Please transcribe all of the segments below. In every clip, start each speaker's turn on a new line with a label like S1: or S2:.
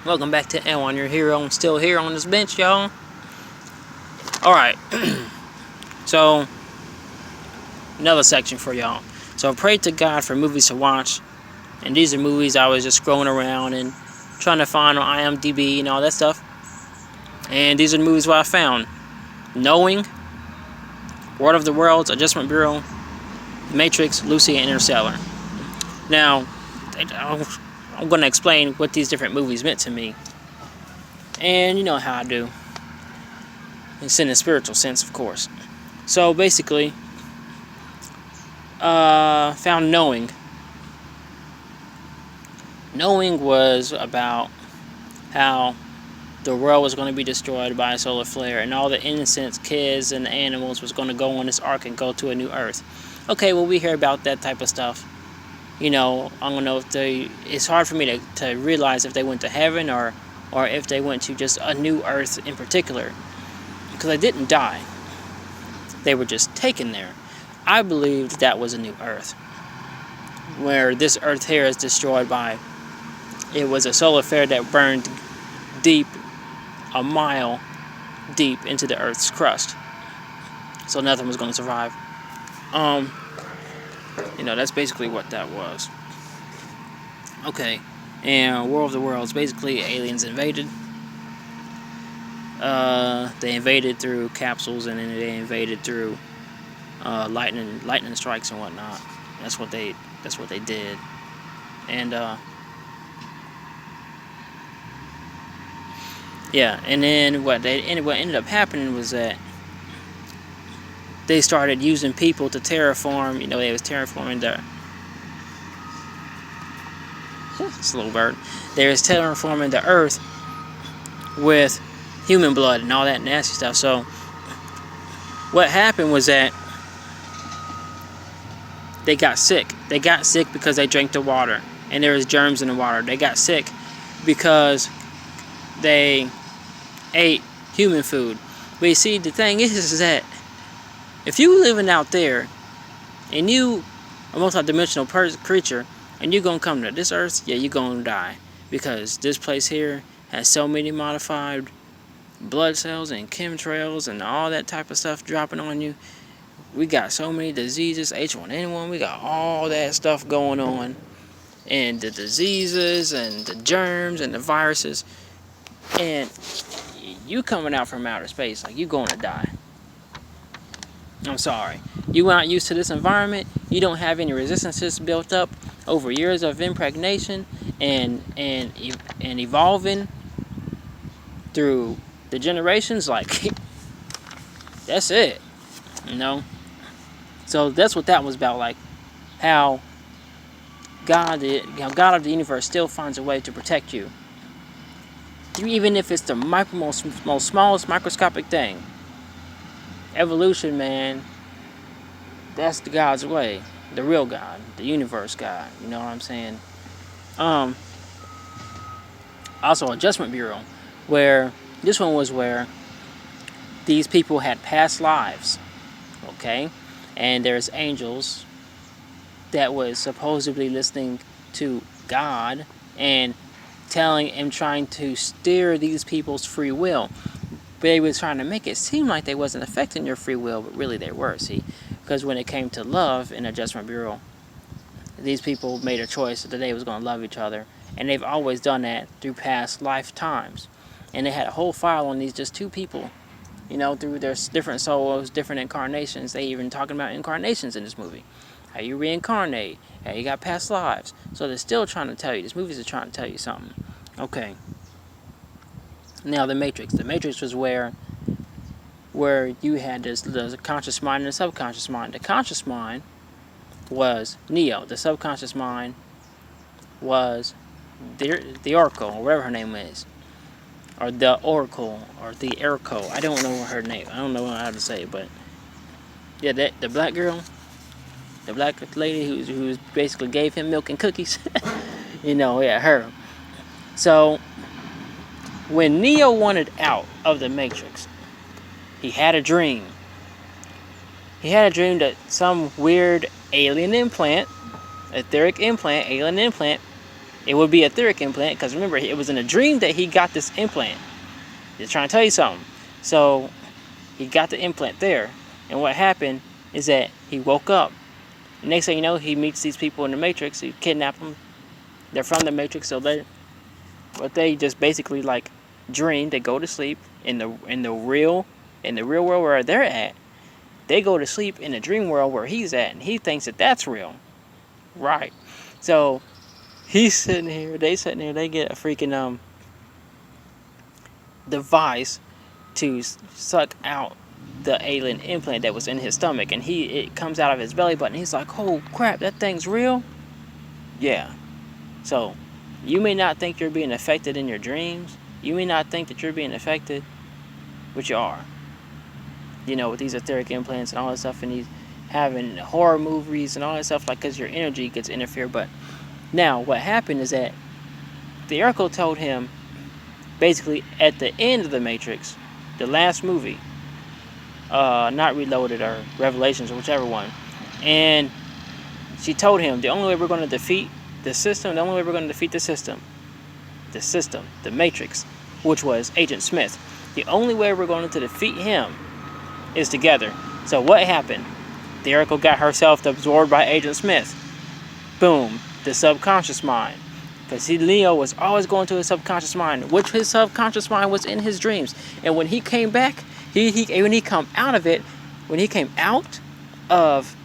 S1: Welcome back to L1, your hero. I'm still here on this bench, y'all. Alright, so another section for y'all. So I prayed to God for movies to watch, and these are movies I was just scrolling around and trying to find on IMDb and all that stuff. And these are the movies what I found: Knowing, War of the Worlds, Adjustment Bureau, Matrix, Lucy, and Interstellar. Now, I'm going to explain what these different movies meant to me. And you know how I do. It's in a spiritual sense, of course. So basically, found Knowing. Knowing was about how the world was going to be destroyed by a solar flare, and all the innocent kids and animals was going to go on this ark and go to a new Earth. Okay, well, we hear about that type of stuff. You know, I don't know if it's hard for me to realize if they went to heaven or if they went to just a new Earth in particular, because they didn't die. They were just taken there. I believed that was a new Earth, where this Earth here is destroyed by, it was a solar flare that burned deep, a mile deep into the Earth's crust. So nothing was going to survive. That's basically what that was. Okay, and War of the Worlds, basically aliens invaded. They invaded through capsules, and then they invaded through lightning strikes and whatnot. That's what they did. And and then what ended up happening was that they started using people to terraform. They was terraforming slow bird. They was terraforming the Earth with human blood and all that nasty stuff. So what happened was that they got sick. They got sick because they drank the water, and there was germs in the water. They got sick because they ate human food. But you see, the thing is that if you living out there and you a multi-dimensional creature and you're going to come to this Earth, you're going to die. Because this place here has so many modified blood cells and chemtrails and all that type of stuff dropping on you. We got so many diseases, H1N1, we got all that stuff going on. And the diseases and the germs and the viruses. And you coming out from outer space, like, you going to die. I'm sorry. You not used to this environment. You don't have any resistances built up over years of impregnation and evolving through the generations. Like, that's it. So that's what that was about. Like, how God of the universe still finds a way to protect you, even if it's the most smallest microscopic thing. Evolution, man, that's the God's way. The real God, the universe God, you know what I'm saying? Also, Adjustment Bureau, where this one was where these people had past lives, okay? And there's angels that was supposedly listening to God and telling and trying to steer these people's free will. But they was trying to make it seem like they wasn't affecting your free will, but really they were, see? Because when it came to love in Adjustment Bureau, these people made a choice that they was going to love each other. And they've always done that through past lifetimes. And they had a whole file on these just two people, through their different souls, different incarnations. They even talking about incarnations in this movie. How you reincarnate, how you got past lives. So they're still trying to tell you, these movies are trying to tell you something. Okay. Now, The Matrix. The Matrix was where you had the conscious mind and the subconscious mind. The conscious mind was Neo. The subconscious mind was the Oracle, or whatever her name is. Or the Oracle, or the Erico. I don't know her name. I don't know how to say it, but yeah, the black girl, the black lady who basically gave him milk and cookies. Her. So when Neo wanted out of the Matrix, he had a dream. He had a dream that some weird alien implant, etheric implant, alien implant, It would be an etheric implant, because remember, it was in a dream that he got this implant. Just trying to tell you something. So he got the implant there, and what happened is that he woke up. Next thing you know, he meets these people in the Matrix. He kidnapped them. They're from the Matrix, so they just basically like dream. They go to sleep in the real world where they're at. They go to sleep in the dream world where he's at, and he thinks that that's real, right? So he's sitting here. They sitting here. They get a freaking device to suck out the alien implant that was in his stomach, and it comes out of his belly button. He's like, "Oh crap, that thing's real." Yeah. So you may not think you're being affected in your dreams. You may not think that you're being affected, but you are. With these etheric implants and all that stuff, and he's having horror movies and all that stuff, like, because your energy gets interfered. But now what happened is that the Oracle told him, basically at the end of the Matrix, the last movie, not Reloaded or Revelations or whichever one, and she told him the only way we're going to defeat the system, the Matrix, which was Agent Smith, the only way we're going to defeat him is together. So what happened? The Oracle got herself absorbed by Agent Smith. Boom, the subconscious mind. Because Leo was always going to his subconscious mind, which his subconscious mind was in his dreams. And when he came back, when he came out of,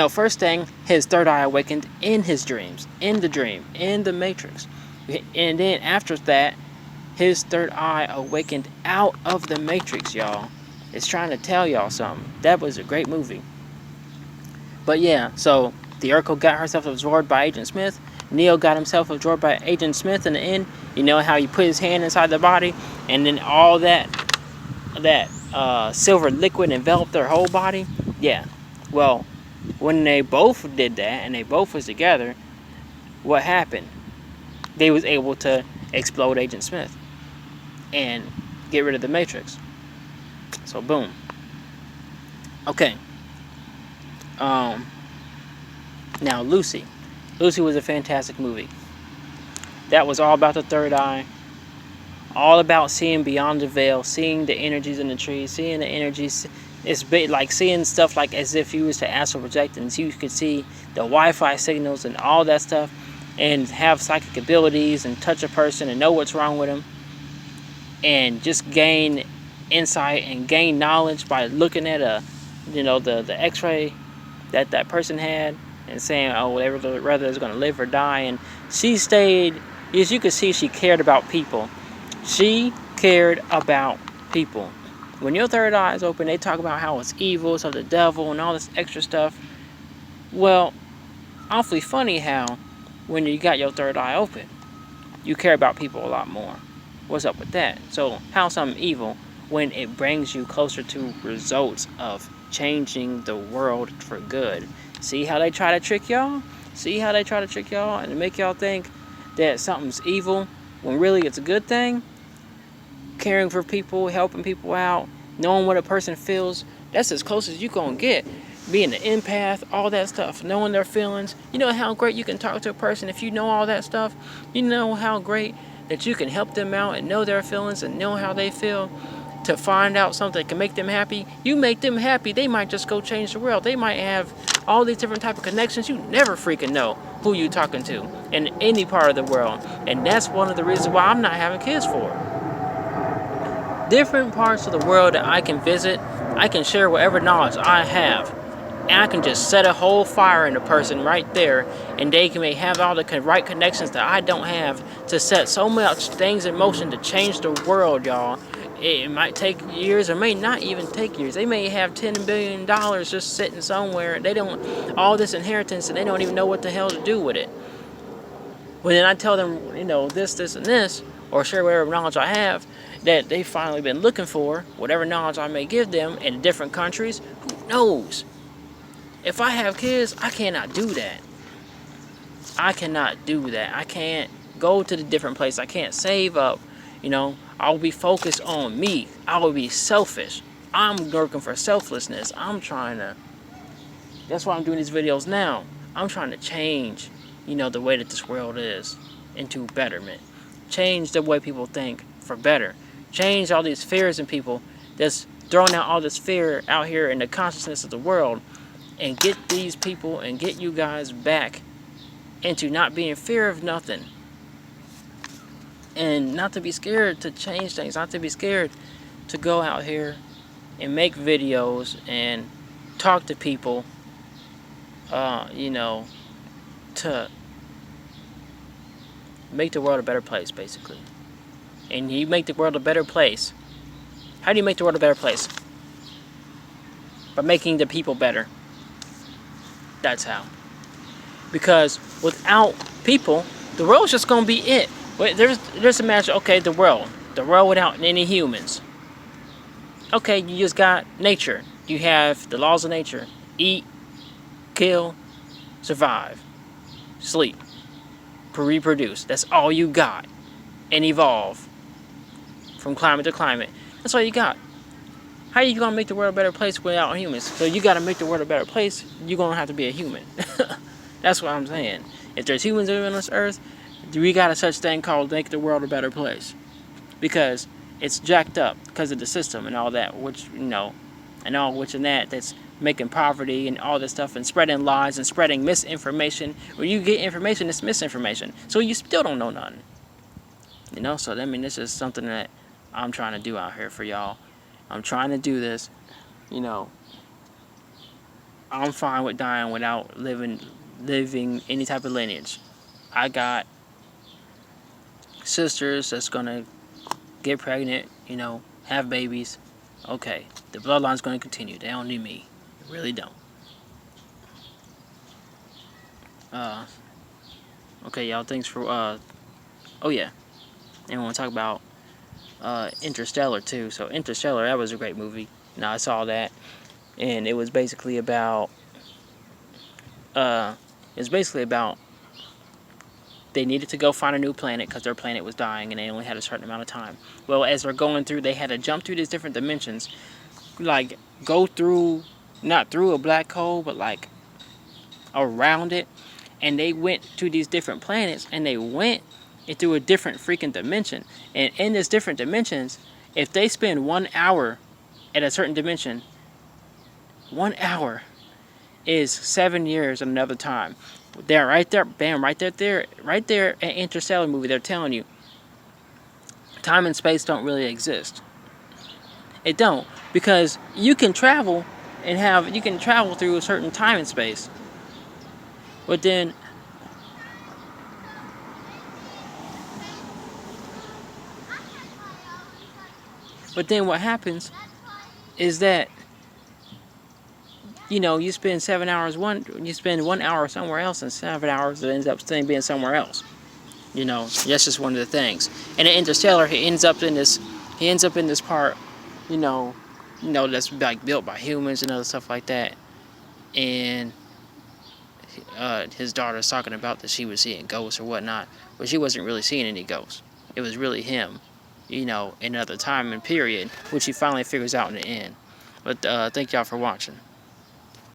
S1: first thing, his third eye awakened in his dreams, in the Matrix. And then after that, his third eye awakened out of the Matrix, y'all. It's trying to tell y'all something. That was a great movie. But yeah, so the Oracle got herself absorbed by Agent Smith. Neo got himself absorbed by Agent Smith in the end. You know how he put his hand inside the body, and then all that silver liquid enveloped their whole body? Yeah. Well, when they both did that, and they both was together, what happened? They was able to explode Agent Smith and get rid of the Matrix. So boom. Okay. Now Lucy. Lucy was a fantastic movie. That was all about the third eye. All about seeing beyond the veil, seeing the energies in the trees, seeing the energies. It's like seeing stuff like as if you was to astral project, and you could see the Wi-Fi signals and all that stuff, and have psychic abilities and touch a person and know what's wrong with them, and just gain insight and gain knowledge by looking at the X-ray that person had and saying, oh, whether it's going to live or die. And she stayed, as you could see, she cared about people. She cared about people. When your third eye is open, they talk about how it's evil, it's of the devil, and all this extra stuff. Well, awfully funny how when you got your third eye open, you care about people a lot more. What's up with that? So how's something evil when it brings you closer to results of changing the world for good? See how they try to trick y'all? And make y'all think that something's evil when really it's a good thing? Caring for people, helping people out, knowing what a person feels, that's as close as you gonna get. Being an empath, all that stuff, knowing their feelings. You know how great you can talk to a person if you know all that stuff? You know how great that you can help them out and know their feelings and know how they feel to find out something that can make them happy? You make them happy, they might just go change the world. They might have all these different type of connections. You never freaking know who you talking to in any part of the world. And that's one of the reasons why I'm not having kids for. Different parts of the world that I can visit, I can share whatever knowledge I have. And I can just set a whole fire in a person right there, and they may have all the right connections that I don't have to set so much things in motion to change the world, y'all. It might take years, or may not even take years. They may have $10 billion just sitting somewhere, and they don't, all this inheritance, and they don't even know what the hell to do with it. When then I tell them, this, and this, or share whatever knowledge I have that they've finally been looking for, whatever knowledge I may give them in different countries, who knows? If I have kids, I cannot do that. I can't go to the different place. I can't save up. I'll be focused on me. I will be selfish. I'm working for selflessness. That's why I'm doing these videos now. I'm trying to change, the way that this world is. into betterment. Change the way people think for better. Change all these fears in people that's throwing out all this fear out here in the consciousness of the world, and get these people and get you guys back into not being fear of nothing, and not to be scared to change things, not to be scared to go out here and make videos and talk to people, to make the world a better place, basically. And you make the world a better place. How do you make the world a better place? By making the people better. That's how. Because without people, the world's just gonna be it. Wait, there's imagine, okay, the world without any humans. Okay, you just got nature. You have the laws of nature: eat, kill, survive, sleep, reproduce. That's all you got, and evolve from climate to climate. That's all you got. How are you gonna make the world a better place without humans? So you gotta make the world a better place. You're gonna have to be a human. That's what I'm saying. If there's humans living on this earth, we got a such thing called make the world a better place, because it's jacked up because of the system and all that, which that's making poverty and all this stuff and spreading lies and spreading misinformation. When you get information, it's misinformation. So you still don't know nothing. So this is something that I'm trying to do out here for y'all. I'm trying to do this. I'm fine with dying without living any type of lineage. I got sisters that's gonna get pregnant, have babies. Okay, the bloodline's gonna continue. They don't need me. They really don't. Okay, y'all. Thanks for. Oh yeah, and I want to talk about Interstellar too. So Interstellar, that was a great movie. I saw that, and it was basically about. They needed to go find a new planet because their planet was dying and they only had a certain amount of time. Well, as they're going through, they had to jump through these different dimensions, like go through, not through a black hole, but like around it. And they went to these different planets, and they went into a different freaking dimension. And in this different dimensions, if they spend 1 hour at a certain dimension, 1 hour is 7 years at another time. They're right there, bam, right there at Interstellar movie. They're telling you time and space don't really exist. It don't, because you can travel through a certain time and space, but then what happens is that you spend 7 hours you spend 1 hour somewhere else, and 7 hours it ends up staying being somewhere else. That's just one of the things. And in Interstellar, he ends up in this part, that's like built by humans and other stuff like that. And his daughter's talking about that she was seeing ghosts or whatnot, but she wasn't really seeing any ghosts. It was really him, in another time and period, which he finally figures out in the end. But thank y'all for watching.